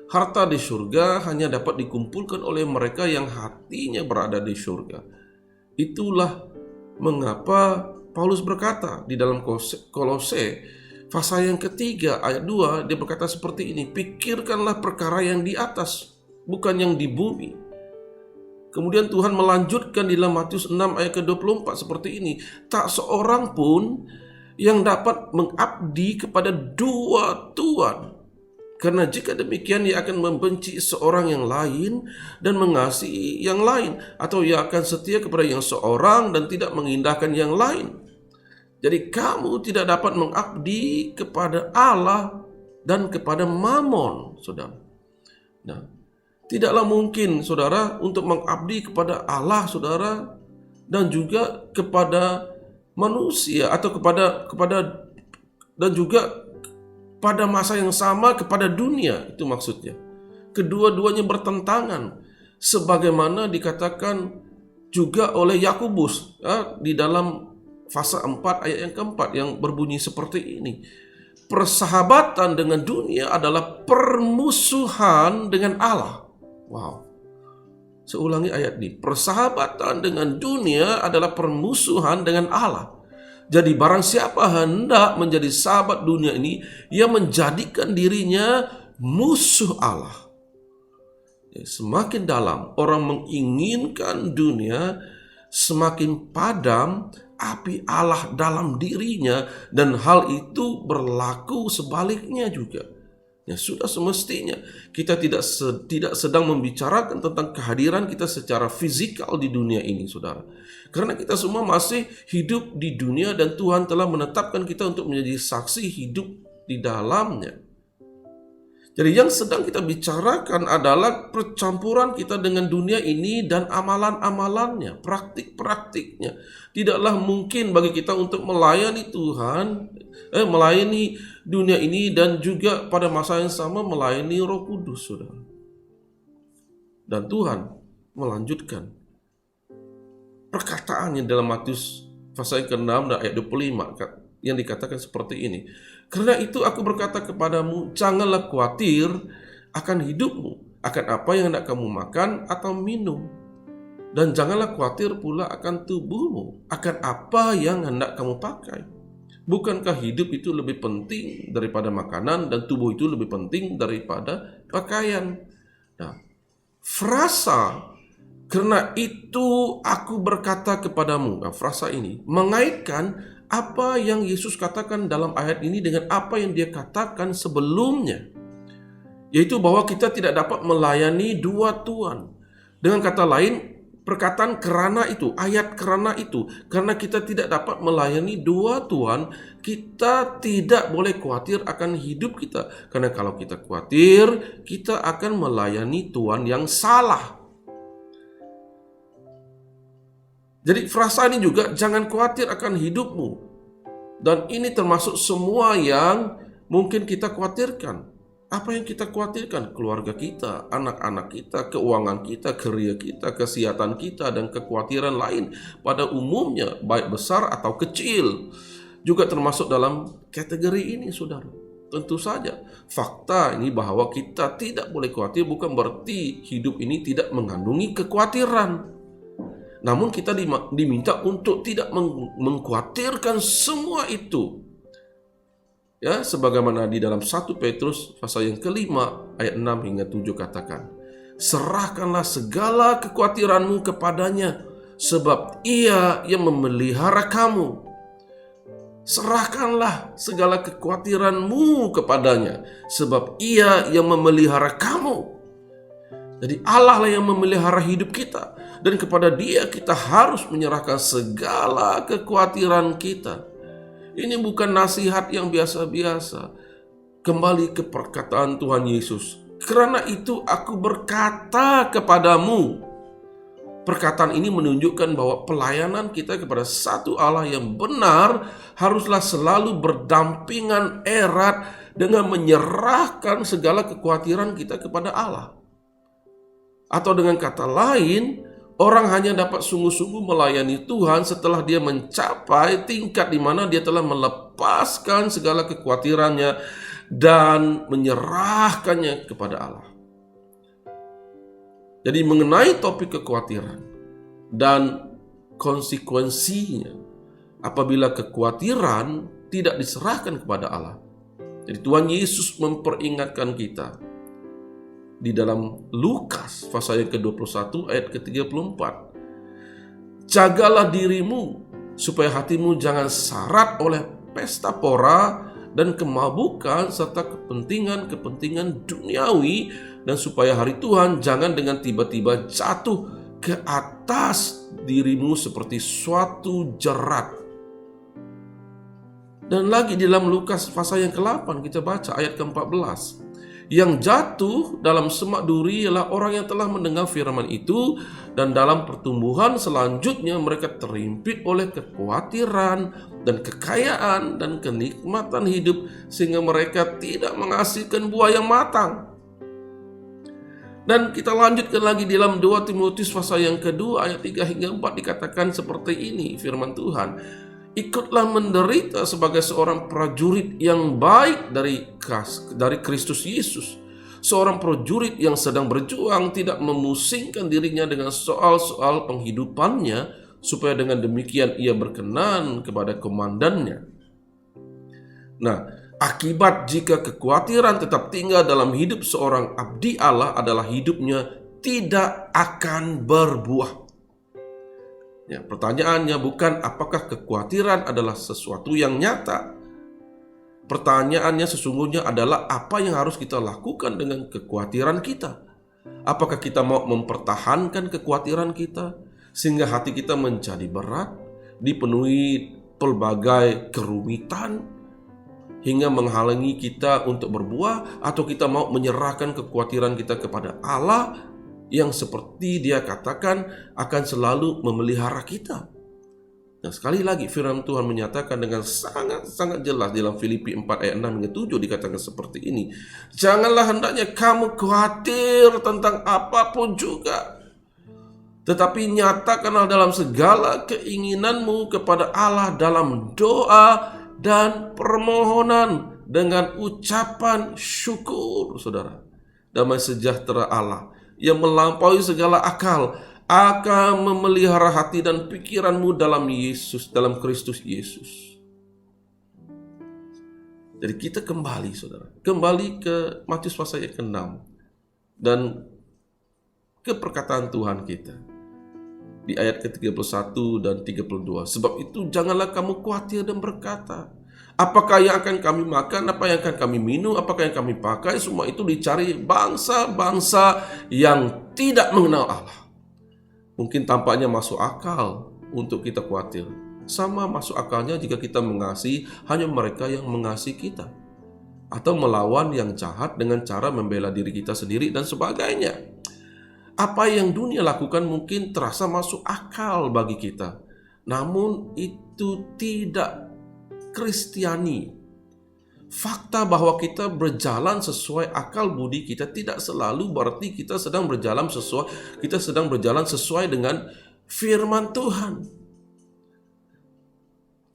[SPEAKER 6] Harta di surga hanya dapat dikumpulkan oleh mereka yang hatinya berada di surga. Itulah mengapa Paulus berkata di dalam Kolose pasal yang ketiga ayat 2, dia berkata seperti ini, pikirkanlah perkara yang di atas, bukan yang di bumi. Kemudian Tuhan melanjutkan di dalam Matius 6 ayat ke-24 seperti ini, tak seorang pun yang dapat mengabdi kepada dua tuan, karena jika demikian ia akan membenci seorang yang lain dan mengasihi yang lain, atau ia akan setia kepada yang seorang dan tidak mengindahkan yang lain. Jadi kamu tidak dapat mengabdi kepada Allah dan kepada Mamon, saudara. Nah, tidaklah mungkin, saudara, untuk mengabdi kepada Allah, saudara, dan juga kepada manusia atau kepada dan juga pada masa yang sama kepada dunia. Itu maksudnya. Kedua-duanya bertentangan, sebagaimana dikatakan juga oleh Yakobus di dalam pasal 4 ayat yang keempat yang berbunyi seperti ini. Persahabatan dengan dunia adalah permusuhan dengan Allah. Wow. Saya ulangi ayat ini. Persahabatan dengan dunia adalah permusuhan dengan Allah. Jadi barang siapa hendak menjadi sahabat dunia ini, ia menjadikan dirinya musuh Allah. Semakin dalam orang menginginkan dunia, semakin padam api Allah dalam dirinya, dan hal itu berlaku sebaliknya juga. Ya, sudah semestinya kita tidak sedang membicarakan tentang kehadiran kita secara fisikal di dunia ini, saudara. Karena kita semua masih hidup di dunia dan Tuhan telah menetapkan kita untuk menjadi saksi hidup di dalamnya. Jadi yang sedang kita bicarakan adalah percampuran kita dengan dunia ini dan amalan-amalannya, praktik-praktiknya. Tidaklah mungkin bagi kita untuk melayani Tuhan, melayani dunia ini dan juga pada masa yang sama melayani Roh Kudus, saudara. Dan Tuhan melanjutkan perkataannya dalam Matius pasal yang ke-6 dan ayat 25 yang dikatakan seperti ini. Karena itu aku berkata kepadamu, janganlah khawatir akan hidupmu, akan apa yang hendak kamu makan atau minum. Dan janganlah khawatir pula akan tubuhmu, akan apa yang hendak kamu pakai. Bukankah hidup itu lebih penting daripada makanan dan tubuh itu lebih penting daripada pakaian? Nah, frasa karena itu aku berkata kepadamu, nah, frasa ini mengaitkan apa yang Yesus katakan dalam ayat ini dengan apa yang dia katakan sebelumnya, yaitu bahwa kita tidak dapat melayani dua Tuhan. Dengan kata lain, perkataan kerana itu, ayat kerana itu, karena kita tidak dapat melayani dua Tuhan, kita tidak boleh khawatir akan hidup kita. Karena kalau kita khawatir, kita akan melayani Tuhan yang salah. Jadi frasa ini juga, jangan khawatir akan hidupmu. Dan ini termasuk semua yang mungkin kita khawatirkan. Apa yang kita khawatirkan? Keluarga kita, anak-anak kita, keuangan kita, kerja kita, kesehatan kita, dan kekhawatiran lain pada umumnya, baik besar atau kecil, juga termasuk dalam kategori ini, saudara. Tentu saja, fakta ini bahwa kita tidak boleh khawatir bukan berarti hidup ini tidak mengandungi kekhawatiran. Namun kita diminta untuk tidak mengkhawatirkan semua itu. Ya, sebagaimana di dalam 1 Petrus pasal yang ke-5 ayat 6 hingga 7 katakan, serahkanlah segala kekhawatiranmu kepadanya, sebab Ia yang memelihara kamu. Serahkanlah segala kekhawatiranmu kepadanya, sebab Ia yang memelihara kamu. Jadi Allah lah yang memelihara hidup kita, dan kepada Dia kita harus menyerahkan segala kekhawatiran kita. Ini bukan nasihat yang biasa-biasa. Kembali ke perkataan Tuhan Yesus. Karena itu aku berkata kepadamu. Perkataan ini menunjukkan bahwa pelayanan kita kepada satu Allah yang benar haruslah selalu berdampingan erat dengan menyerahkan segala kekhawatiran kita kepada Allah. Atau dengan kata lain, orang hanya dapat sungguh-sungguh melayani Tuhan setelah dia mencapai tingkat di mana dia telah melepaskan segala kekhawatirannya dan menyerahkannya kepada Allah. Jadi mengenai topik kekhawatiran dan konsekuensinya apabila kekhawatiran tidak diserahkan kepada Allah. Jadi Tuhan Yesus memperingatkan kita di dalam Lukas pasal yang ke-21 ayat ke-34. Jagalah dirimu supaya hatimu jangan syarat oleh pesta pora dan kemabukan serta kepentingan-kepentingan duniawi, dan supaya hari Tuhan jangan dengan tiba-tiba jatuh ke atas dirimu seperti suatu jerat. Dan lagi di dalam Lukas pasal yang ke-8 kita baca ayat ke-14. Yang jatuh dalam semak duri ialah orang yang telah mendengar firman itu, dan dalam pertumbuhan selanjutnya mereka terimpit oleh kekhawatiran dan kekayaan dan kenikmatan hidup, sehingga mereka tidak menghasilkan buah yang matang. Dan kita lanjutkan lagi di dalam 2 Timotius pasal yang kedua ayat 3 hingga 4 dikatakan seperti ini firman Tuhan. Ikutlah menderita sebagai seorang prajurit yang baik dari Kristus Yesus. Seorang prajurit yang sedang berjuang tidak memusingkan dirinya dengan soal-soal penghidupannya, supaya dengan demikian ia berkenan kepada komandannya. Nah, akibat jika kekhawatiran tetap tinggal dalam hidup seorang abdi Allah adalah hidupnya tidak akan berbuah. Ya, pertanyaannya bukan apakah kekhawatiran adalah sesuatu yang nyata. Pertanyaannya sesungguhnya adalah apa yang harus kita lakukan dengan kekhawatiran kita. Apakah kita mau mempertahankan kekhawatiran kita sehingga hati kita menjadi berat, dipenuhi pelbagai kerumitan hingga menghalangi kita untuk berbuah, atau kita mau menyerahkan kekhawatiran kita kepada Allah yang seperti Dia katakan akan selalu memelihara kita. Nah, sekali lagi firman Tuhan menyatakan dengan sangat jelas dalam Filipi 4 ayat 6 hingga 7 dikatakan seperti ini. Janganlah hendaknya kamu khawatir tentang apapun juga, tetapi nyatakanlah dalam segala keinginanmu kepada Allah dalam doa dan permohonan dengan ucapan syukur. Saudara, damai sejahtera Allah yang melampaui segala akal akan memelihara hati dan pikiranmu dalam Kristus Yesus. Jadi kita kembali, saudara, kembali ke Matius pasal yang ke-6 dan ke perkataan Tuhan kita di ayat ke-31 dan 32. Sebab itu janganlah kamu khawatir dan berkata, apakah yang akan kami makan, apa yang akan kami minum, apakah yang kami pakai, semua itu dicari bangsa-bangsa yang tidak mengenal Allah. Mungkin tampaknya masuk akal untuk kita khawatir. Sama masuk akalnya jika kita mengasihi hanya mereka yang mengasihi kita, atau melawan yang jahat dengan cara membela diri kita sendiri dan sebagainya. Apa yang dunia lakukan mungkin terasa masuk akal bagi kita, namun itu tidak Kristiani. Fakta bahwa kita berjalan sesuai akal budi kita tidak selalu berarti kita sedang berjalan sesuai dengan firman Tuhan.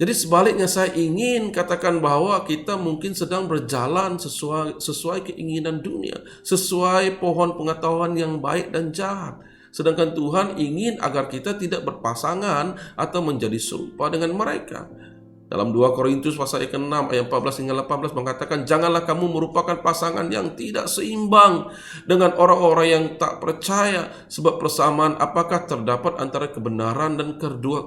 [SPEAKER 6] Jadi sebaliknya saya ingin katakan bahwa kita mungkin sedang berjalan sesuai keinginan dunia, sesuai pohon pengetahuan yang baik dan jahat. Sedangkan Tuhan ingin agar kita tidak berpasangan atau menjadi serupa dengan mereka. Dalam 2 Korintus pasal 6 ayat 14 hingga 18 mengatakan, janganlah kamu merupakan pasangan yang tidak seimbang dengan orang-orang yang tak percaya, sebab persamaan apakah terdapat antara kebenaran dan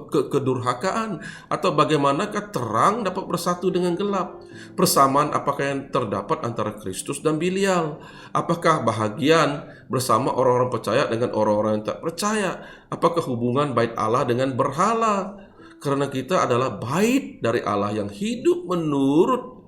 [SPEAKER 6] kedurhakaan, atau bagaimanakah terang dapat bersatu dengan gelap? Persamaan apakah yang terdapat antara Kristus dan Bilial? Apakah bahagian bersama orang-orang percaya dengan orang-orang yang tak percaya? Apakah hubungan bait Allah dengan berhala? Karena kita adalah bait dari Allah yang hidup menurut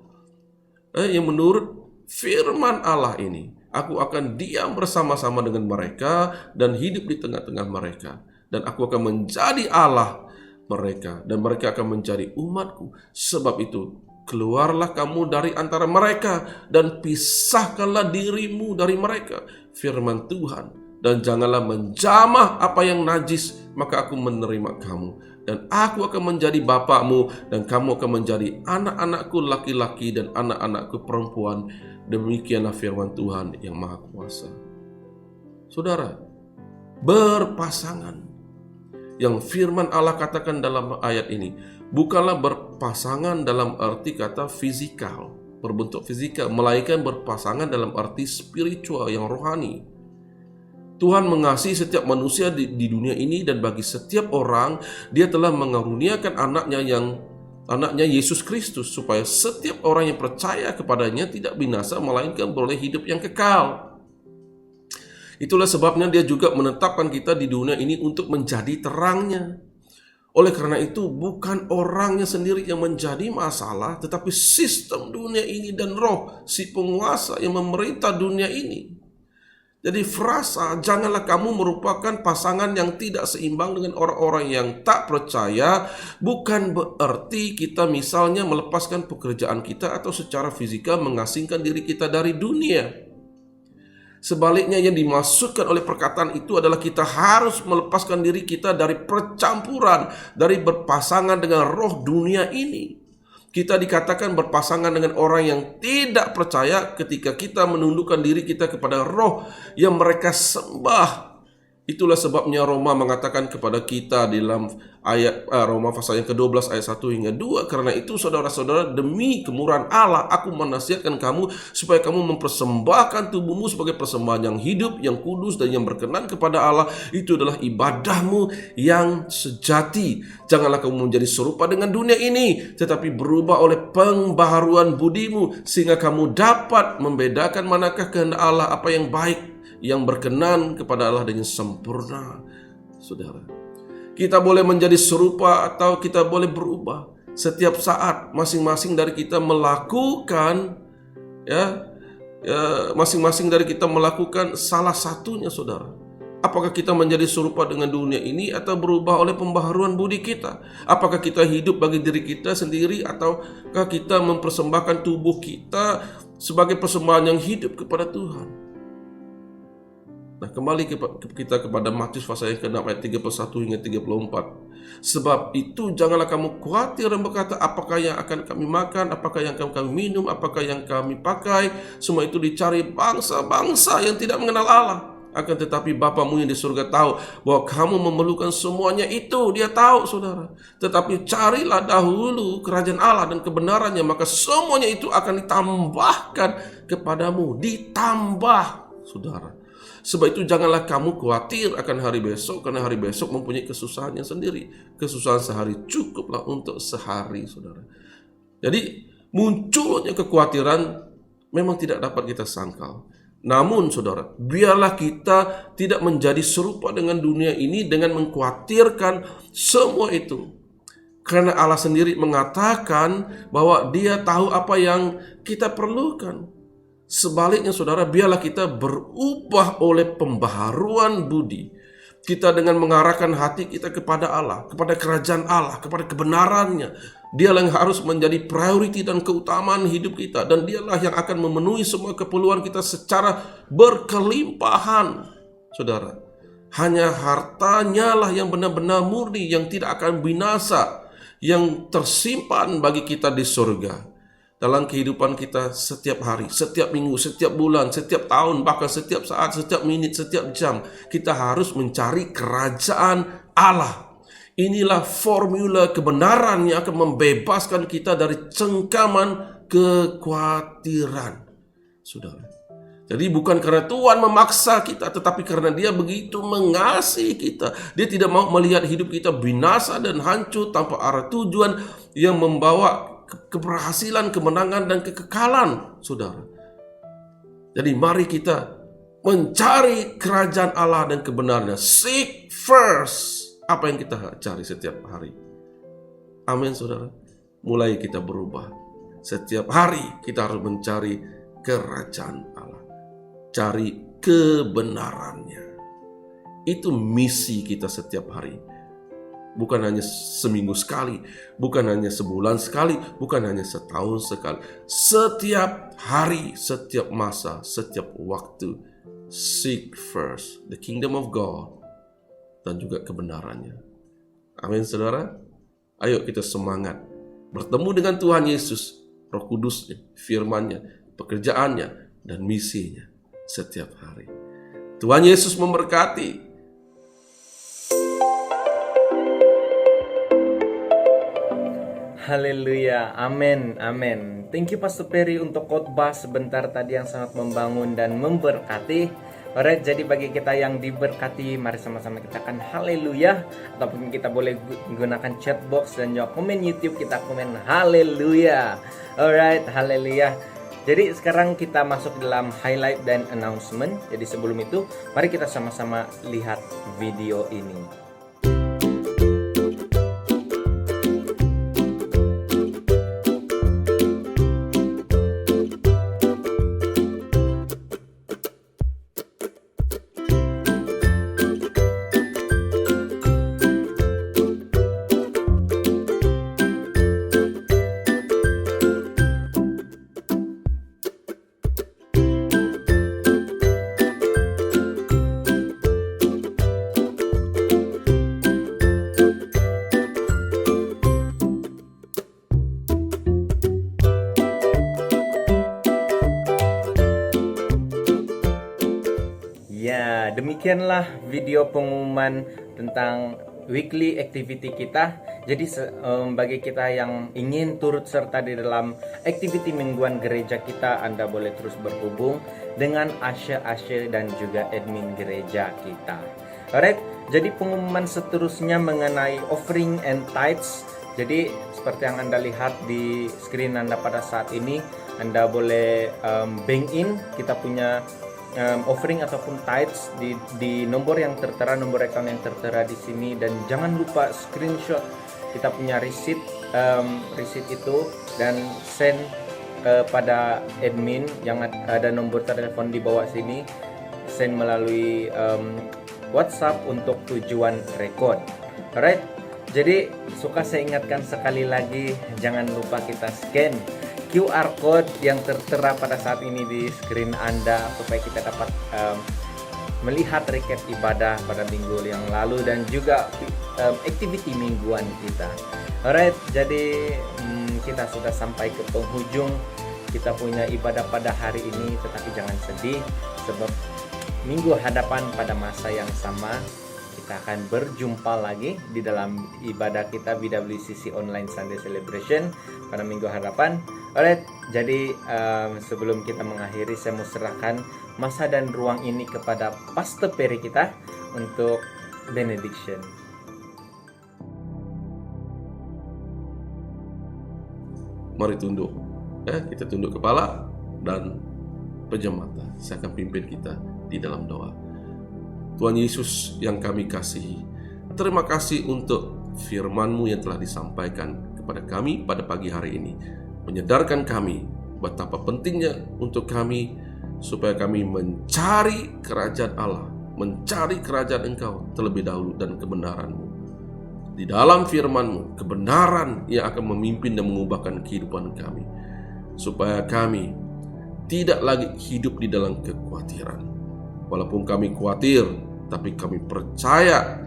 [SPEAKER 6] firman Allah ini. Aku akan diam bersama-sama dengan mereka dan hidup di tengah-tengah mereka. Dan aku akan menjadi Allah mereka dan mereka akan menjadi umatku. Sebab itu, keluarlah kamu dari antara mereka dan pisahkanlah dirimu dari mereka. Firman Tuhan. Dan janganlah menjamah apa yang najis, maka aku menerima kamu. Dan aku akan menjadi bapakmu, dan kamu akan menjadi anak-anakku laki-laki dan anak-anakku perempuan. Demikianlah firman Tuhan yang Maha Kuasa. Saudara, berpasangan yang firman Allah katakan dalam ayat ini bukanlah berpasangan dalam arti kata fisikal, berbentuk fisikal, melainkan berpasangan dalam arti spiritual yang rohani. Tuhan mengasihi setiap manusia di dunia ini, dan bagi setiap orang Dia telah mengaruniakan anaknya Yesus Kristus, supaya setiap orang yang percaya kepadanya tidak binasa, melainkan beroleh hidup yang kekal. Itulah sebabnya Dia juga menetapkan kita di dunia ini untuk menjadi terangnya. Oleh karena itu, bukan orangnya sendiri yang menjadi masalah, tetapi sistem dunia ini dan roh si penguasa yang memerintah dunia ini. Jadi frasa janganlah kamu merupakan pasangan yang tidak seimbang dengan orang-orang yang tak percaya bukan berarti kita misalnya melepaskan pekerjaan kita atau secara fisikal mengasingkan diri kita dari dunia. Sebaliknya yang dimaksudkan oleh perkataan itu adalah kita harus melepaskan diri kita dari percampuran, dari berpasangan dengan roh dunia ini. Kita dikatakan berpasangan dengan orang yang tidak percaya ketika kita menundukkan diri kita kepada roh yang mereka sembah, Itulah sebabnya Roma mengatakan kepada kita di dalam ayat Roma pasal yang ke-12 ayat 1 hingga 2, karena itu saudara-saudara, demi kemurahan Allah aku menasihatkan kamu supaya kamu mempersembahkan tubuhmu sebagai persembahan yang hidup, yang kudus dan yang berkenan kepada Allah. Itu adalah ibadahmu yang sejati. Janganlah kamu menjadi serupa dengan dunia ini, tetapi berubah oleh pembaharuan budimu, sehingga kamu dapat membedakan manakah kehendak Allah, apa yang baik, yang berkenan kepada Allah dan yang sempurna. Saudara, kita boleh menjadi serupa atau kita boleh berubah. Setiap saat masing-masing dari kita melakukan masing-masing dari kita melakukan salah satunya, saudara. Apakah kita menjadi serupa dengan dunia ini atau berubah oleh pembaharuan budi kita? Apakah kita hidup bagi diri kita sendiri ataukah kita mempersembahkan tubuh kita sebagai persembahan yang hidup kepada Tuhan? Nah, kembali kita kepada Matius pasal yang ke-6 ayat 31 hingga 34. Sebab itu janganlah kamu khawatir dan berkata, apakah yang akan kami makan, apakah yang akan kami minum, apakah yang kami pakai. Semua itu dicari bangsa-bangsa yang tidak mengenal Allah. Akan tetapi Bapamu yang di surga tahu bahwa kamu memerlukan semuanya itu. Dia tahu, saudara. Tetapi carilah dahulu kerajaan Allah dan kebenarannya, maka semuanya itu akan ditambahkan kepadamu. Ditambah, saudara. Sebab itu janganlah kamu khawatir akan hari besok, karena hari besok mempunyai kesusahannya sendiri. Kesusahan sehari cukuplah untuk sehari, saudara. Jadi munculnya kekhawatiran memang tidak dapat kita sangkal. Namun saudara, biarlah kita tidak menjadi serupa dengan dunia ini dengan mengkhawatirkan semua itu. Karena Allah sendiri mengatakan bahwa Dia tahu apa yang kita perlukan. Sebaliknya saudara, biarlah kita berubah oleh pembaharuan budi. Kita dengan mengarahkan hati kita kepada Allah, kepada kerajaan Allah, kepada kebenarannya. Dialah yang harus menjadi priority dan keutamaan hidup kita. Dan dialah yang akan memenuhi semua keperluan kita secara berkelimpahan. Saudara, hanya hartanya lah yang benar-benar murni, yang tidak akan binasa, yang tersimpan bagi kita di surga. Dalam kehidupan kita setiap hari, setiap minggu, setiap bulan, setiap tahun, bahkan setiap saat, setiap menit, setiap jam, kita harus mencari kerajaan Allah. Inilah formula kebenaran yang akan membebaskan kita dari cengkaman kekhawatiran. Saudara, jadi bukan karena Tuhan memaksa kita, tetapi karena Dia begitu mengasihi kita. Dia tidak mau melihat hidup kita binasa dan hancur tanpa arah tujuan yang membawa keberhasilan, kemenangan, dan kekekalan, saudara. Jadi mari kita mencari kerajaan Allah dan kebenarannya. Seek first. Apa yang kita cari setiap hari? Amin, saudara. Mulai kita berubah. Setiap hari kita harus mencari kerajaan Allah. Cari kebenarannya. Itu misi kita setiap hari. Bukan hanya seminggu sekali, bukan hanya sebulan sekali, bukan hanya setahun sekali. Setiap hari, setiap masa, setiap waktu. Seek first the kingdom of God dan juga kebenarannya. Amin, saudara. Ayo kita semangat bertemu dengan Tuhan Yesus, Roh Kudusnya, firman-Nya, pekerjaannya, dan misinya setiap hari. Tuhan Yesus memberkati.
[SPEAKER 1] Haleluya, amin, amin. Thank you Pastor Perry untuk khotbah sebentar tadi yang sangat membangun dan memberkati. Alright, jadi bagi kita yang diberkati, mari sama-sama kita akan haleluya. Ataupun kita boleh menggunakan chat box dan juga komen YouTube, kita komen haleluya. Alright, haleluya. Jadi sekarang kita masuk dalam highlight dan announcement. Jadi sebelum itu, mari kita sama-sama lihat video ini. Ya, demikianlah video pengumuman tentang weekly activity kita. Jadi bagi kita yang ingin turut serta di dalam activity mingguan gereja kita, Anda boleh terus berhubung dengan Asya dan juga admin gereja kita. Alright, jadi pengumuman seterusnya mengenai offering and tithes. Jadi seperti yang Anda lihat di screen Anda pada saat ini, Anda boleh bank in. Kita punya offering ataupun tithes di nomor yang tertera, nomor account yang tertera di sini. Dan jangan lupa screenshot kita punya receipt itu dan send pada admin yang ada nomor telepon di bawah sini. Send melalui WhatsApp untuk tujuan record. Alright, jadi suka saya ingatkan sekali lagi, jangan lupa kita scan QR code yang tertera pada saat ini di screen Anda supaya kita dapat melihat recap ibadah pada minggu yang lalu dan juga activity mingguan kita. Alright, jadi kita sudah sampai ke penghujung kita punya ibadah pada hari ini, tetapi jangan sedih sebab minggu hadapan pada masa yang sama kita akan berjumpa lagi di dalam ibadah kita BWCC Online Sunday Celebration pada minggu hadapan. Alright, jadi sebelum kita mengakhiri, saya mau serahkan masa dan ruang ini kepada Pastor Perry kita untuk benediction.
[SPEAKER 6] Mari tunduk, kita tunduk kepala dan pejam mata. Saya akan pimpin kita di dalam doa. Tuhan Yesus yang kami kasihi, terima kasih untuk firman-Mu yang telah disampaikan kepada kami pada pagi hari ini, menyadarkan kami betapa pentingnya untuk kami supaya kami mencari kerajaan Allah, mencari kerajaan Engkau terlebih dahulu dan kebenaran-Mu. Di dalam firman-Mu, kebenaran yang akan memimpin dan mengubahkan kehidupan kami, supaya kami tidak lagi hidup di dalam kekhawatiran. Walaupun kami khawatir, tapi kami percaya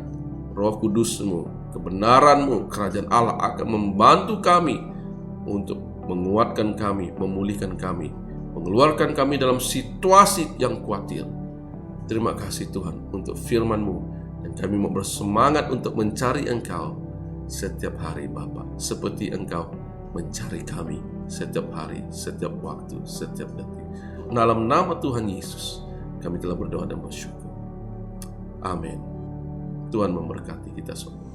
[SPEAKER 6] Roh Kudus-Mu, kebenaran-Mu, kerajaan Allah akan membantu kami untuk menguatkan kami, memulihkan kami, mengeluarkan kami dalam situasi yang khawatir. Terima kasih Tuhan untuk firman-Mu, dan kami mau bersemangat untuk mencari Engkau setiap hari Bapa, seperti Engkau mencari kami setiap hari, setiap waktu, setiap detik. Dalam nama Tuhan Yesus kami telah berdoa dan bersyukur. Amin. Tuhan memberkati kita semua.